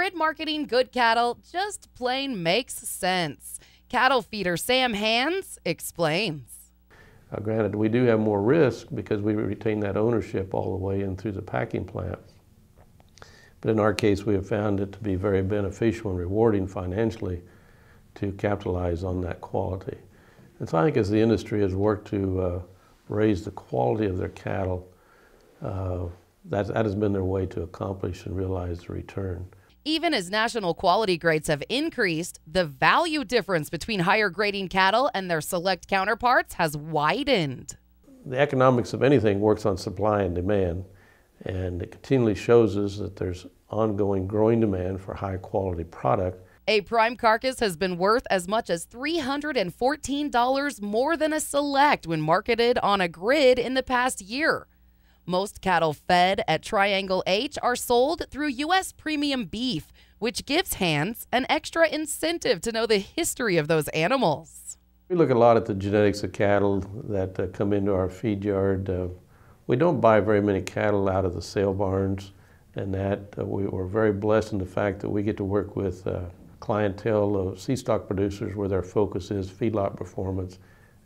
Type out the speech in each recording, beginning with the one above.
grid marketing good cattle just plain makes sense. Cattle feeder Sam Hands explains. Granted, we do have more risk because we retain that ownership all the way in through the packing plant. But in our case, we have found it to be very beneficial and rewarding financially to capitalize on that quality. And so I think as the industry has worked to raise the quality of their cattle, that has been their way to accomplish and realize the return. Even as national quality grades have increased, the value difference between higher grading cattle and their select counterparts has widened. The economics of anything works on supply and demand, and it continually shows us that there's ongoing growing demand for high quality product. A prime carcass has been worth as much as $314 more than a select when marketed on a grid in the past year. Most cattle fed at Triangle H are sold through U.S. premium beef, which gives Hands an extra incentive to know the history of those animals. We look a lot at the genetics of cattle that come into our feed yard. We don't buy very many cattle out of the sale barns, and that we're very blessed in the fact that we get to work with clientele of C-stock producers where their focus is feedlot performance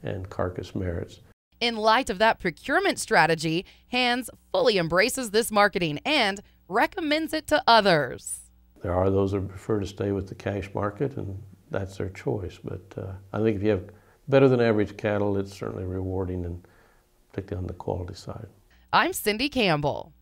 and carcass merits. In light of that procurement strategy, Hands fully embraces this marketing and recommends it to others. There are those that prefer to stay with the cash market, and that's their choice. But I think if you have better than average cattle, it's certainly rewarding, and particularly on the quality side. I'm Cindy Campbell.